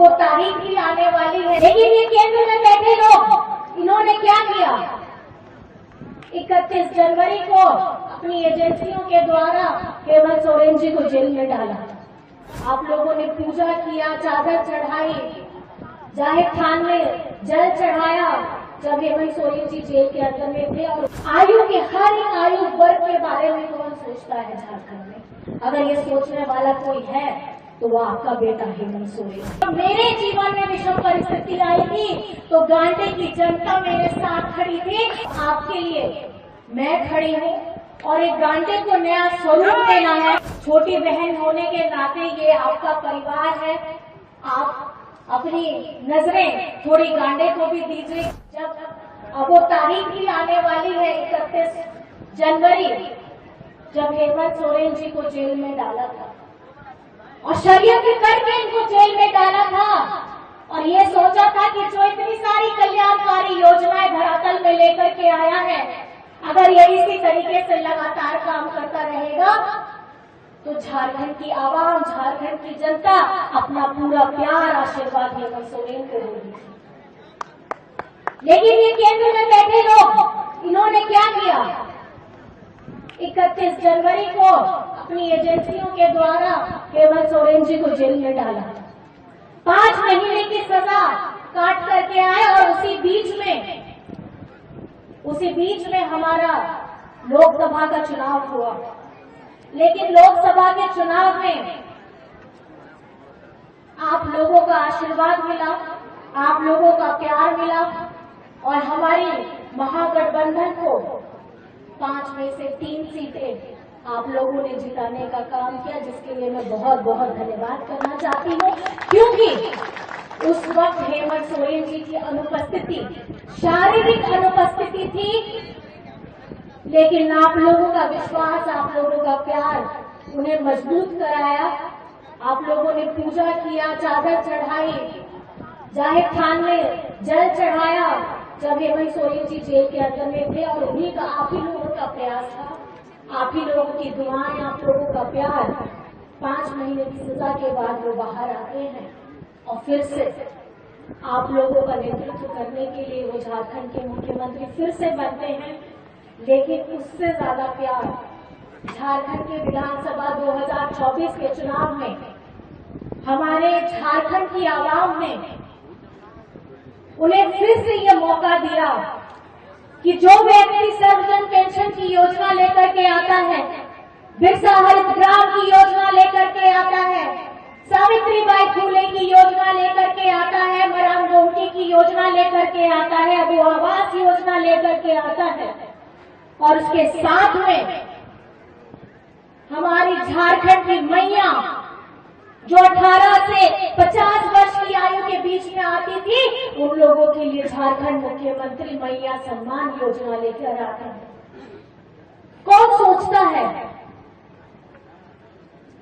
वो तारीख भी आने वाली है। लेकिन ये केंद्र में बैठे लोग, इन्होंने क्या किया? 31 जनवरी को अपनी एजेंसियों के द्वारा हेमंत सोरेन जी को जेल में डाला। आप लोगों ने पूजा किया, चादर चढ़ाई, जाहिर खान ने जल चढ़ाया जब हेमंत सोरेन जी जेल के अंदर में थे। और आयु के हर एक आयु वर्ग के बारे में कौन सोचता है झारखंड में? अगर ये सोचने वाला कोई है तो वो आपका बेटा हेमंत सोरेन। मेरे जीवन में विषम परिस्थिति आई थी तो गांडे की जनता मेरे साथ खड़ी थी। आपके लिए मैं खड़ी हूँ और एक गांडे को नया स्वरूप देना है। छोटी बहन होने के नाते ये आपका परिवार है। आप अपनी नजरें थोड़ी गांडे को भी दीजिए। जब अब वो तारीख भी आने वाली है 31 जनवरी, जब हेमंत सोरेन जी को जेल में डाला था और षड्यंत्र करके इनको जेल में डाला था और ये सोचा था कि जो इतनी सारी कल्याणकारी योजनाएं धरातल में लेकर के आया है, अगर ये इसी तरीके से लगातार काम करता रहेगा तो झारखंड की आवाम, झारखंड की जनता अपना पूरा प्यार, आशीर्वाद हेमंत सोरेन को देगी। लेकिन ये केंद्र में बैठे लोग, इन्होंने क्या किया? 31 जनवरी को अपनी एजेंसियों के द्वारा हेमंत सोरेन जी को जेल में डाला। 5 महीने की सजा काट करके आए और उसी बीच में हमारा लोकसभा का चुनाव हुआ। लेकिन लोकसभा के चुनाव में आप लोगों का आशीर्वाद मिला, आप लोगों का प्यार मिला और हमारी महागठबंधन को 5 में से 3 सीटें आप लोगों ने जिताने का काम किया, जिसके लिए मैं बहुत बहुत धन्यवाद करना चाहती हूँ। क्योंकि उस वक्त हेमंत सोरेन जी की अनुपस्थिति, शारीरिक अनुपस्थिति थी, लेकिन आप लोगों का विश्वास, आप लोगों का प्यार उन्हें मजबूत कराया। आप लोगों ने पूजा किया, चादर चढ़ाई, जाहिर खान ने जल चढ़ाया जब हेमंत सोरेन जी जेल के अंदर में थे और उन्हीं का, आप ही लोगों का प्रयास था, आप ही लोगों की दुआएं, आप लोगों का प्यार। 5 महीने की सजा के बाद वो बाहर आते हैं और फिर से आप लोगों का नेतृत्व करने के लिए वो झारखंड के मुख्यमंत्री फिर से बनते हैं। लेकिन उससे ज्यादा प्यार झारखंड के विधानसभा 2024 के चुनाव में हमारे झारखंड की आवाम ने उन्हें फिर से ये मौका दिया कि जो व्यक्ति सर्वजन पेंशन की योजना लेकर के आता है, बिरसा हरित ग्राम की योजना लेकर के आता है, सावित्रीबाई फुले की योजना लेकर के आता है, मराम गोमती की योजना लेकर के आता है, अबू आवास योजना लेकर के आता है और उसके साथ में हमारी झारखंड की मैया जो 18 से 50 वर्ष की आयु के बीच में आती थी, उन लोगों के लिए झारखंड मुख्यमंत्री मैया सम्मान योजना लेकर आता है। कौन सोचता है?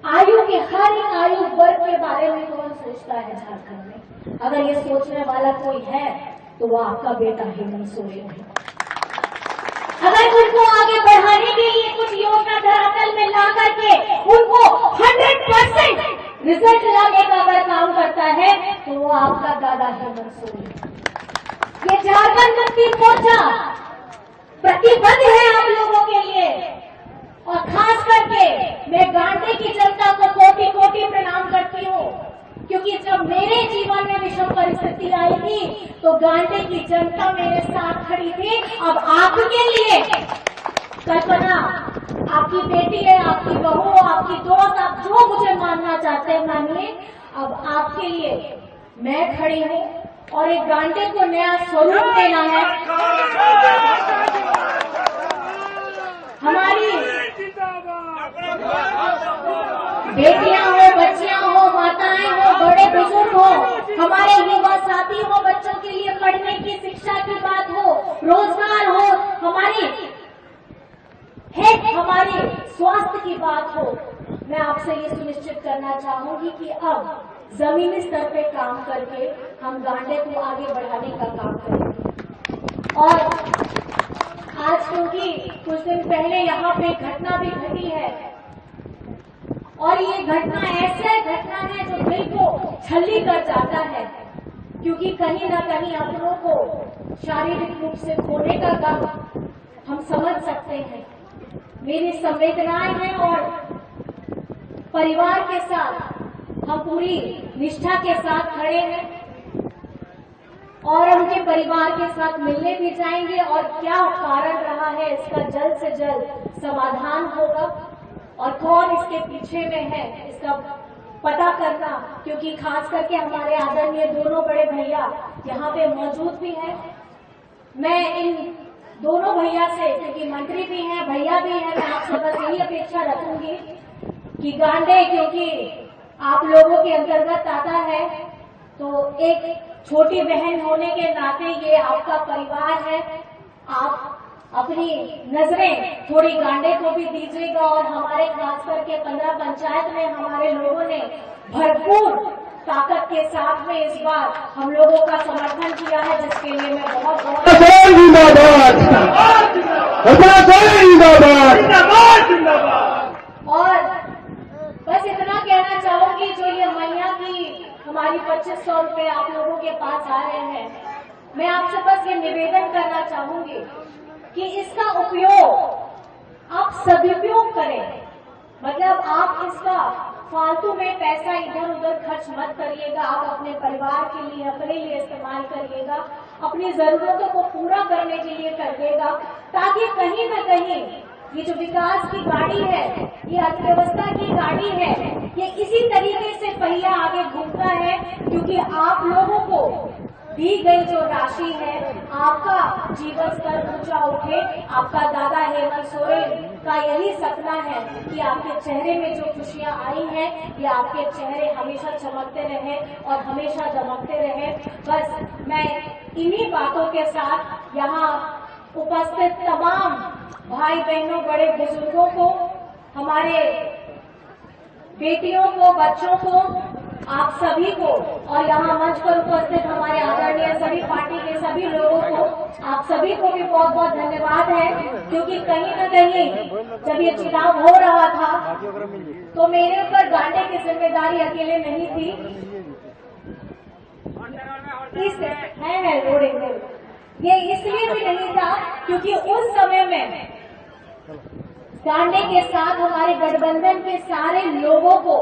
आयु के हर एक आयु वर्ग के बारे में कौन सोचता है झारखंड में? अगर ये सोचने वाला कोई है तो वो आपका बेटा हेमंत सोरेन है। अगर उनको आगे बढ़ाने के लिए कुछ योजना धरातल में ला करके उनको 100% रिजल्ट लाने का अगर काम करता है तो वो आपका दादा हेमंत सोरेन। ये झारखंड मुक्ति मोर्चा प्रतिबद्ध है आप लोगों के लिए और खास करके मैं गांडे की जनता को कोटि कोटि प्रणाम करती हूँ, क्योंकि जब मेरे जीवन में विषम परिस्थिति आई थी तो गांडे की जनता मेरे साथ खड़ी थी। अब आपके लिए कल्पना आपकी बेटी है, आपकी बहू, आपकी दोस्त, आप जो मुझे मानना चाहते हैं मानिए। अब आपके लिए मैं खड़ी हूँ और एक गांडे को नया स्वरूप देना है। हमारी बेटियां हो, बच्चियां हो, माताएं हो, बड़े बुजुर्ग हो, हमारे युवा साथी हो, बच्चों के लिए पढ़ने की, शिक्षा की बात हो, रोजगार हो, हमारे स्वास्थ्य की बात हो, मैं आपसे ये सुनिश्चित करना चाहूंगी कि अब जमीनी स्तर पे काम करके हम गांडे को आगे बढ़ाने का काम करेंगे। और आज क्योंकि कुछ दिन पहले यहाँ पे घटना भी घटी है और ये घटना ऐसे घटना है जो दिल को छल्ली कर जाता है, क्योंकि कहीं ना कहीं अपनों को शारीरिक रूप से खोने का गम हम समझ सकते हैं। मेरी संवेदनाएं हैं और परिवार के साथ हम पूरी निष्ठा के साथ खड़े हैं और उनके परिवार के साथ मिलने भी जाएंगे और क्या कारण रहा है इसका जल्द से जल्द समाधान होगा और कौन इसके पीछे में है इसका पता करना, क्योंकि खास करके हमारे आदरणीय दोनों बड़े भैया यहाँ पे मौजूद भी हैं। मैं इन दोनों भैया से, क्योंकि मंत्री भी हैं भैया भी हैं, मैं आपसे बस यही अपेक्षा रखूंगी कि गांडे क्योंकि आप लोगों के अंतर्गत आता है, तो एक छोटी बहन होने के नाते ये आपका परिवार है, आप अपनी नजरें थोड़ी गांडे को भी दीजिएगा और हमारे खास करके 15 पंचायत में हमारे लोगों ने भरपूर ताकत के साथ में इस बार हम लोगों का समर्थन किया है, जिसके लिए मैं बहुत बहुत और बस इतना कहना चाहूंगी, जो ये मैया की हमारी 2500 रुपए आप लोगों के पास आ रहे हैं, मैं आपसे बस ये निवेदन करना चाहूंगी कि इसका उपयोग आप सदुपयोग करें। मतलब आप इसका फालतू में पैसा इधर उधर खर्च मत करिएगा, आप अपने परिवार के लिए अपने लिए इस्तेमाल करिएगा, अपनी जरूरतों को पूरा करने के लिए करिएगा, ताकि कहीं न कहीं ये जो विकास की गाड़ी है, ये अर्थव्यवस्था की गाड़ी है, ये इसी तरीके से पहिया आगे घूमता है, क्योंकि आप लोगों को दी गई जो राशि है, आपका जीवन स्तर ऊंचा उठे। आपका दादा हेमंत सोरेन का यही सपना है कि आपके चेहरे में जो खुशियां आई हैं, ये आपके चेहरे हमेशा चमकते रहे और हमेशा दमकते रहे। बस मैं इन्हीं बातों के साथ यहाँ उपस्थित तमाम भाई बहनों, बड़े बुजुर्गों को, हमारे बेटियों को, बच्चों को, आप सभी को और यहाँ मंच पर उपस्थित हमारे आदरणीय सभी पार्टी के सभी लोगों को, आप सभी को भी बहुत बहुत धन्यवाद है, क्योंकि कहीं न कहीं जब ये चुनाव हो रहा था तो मेरे ऊपर गांडे की जिम्मेदारी अकेले नहीं थी। ये इसलिए भी नहीं था क्योंकि उस समय में गांडे के साथ हमारे गठबंधन के सारे लोगों को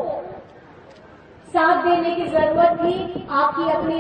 साथ देने की जरूरत थी। आपकी अपनी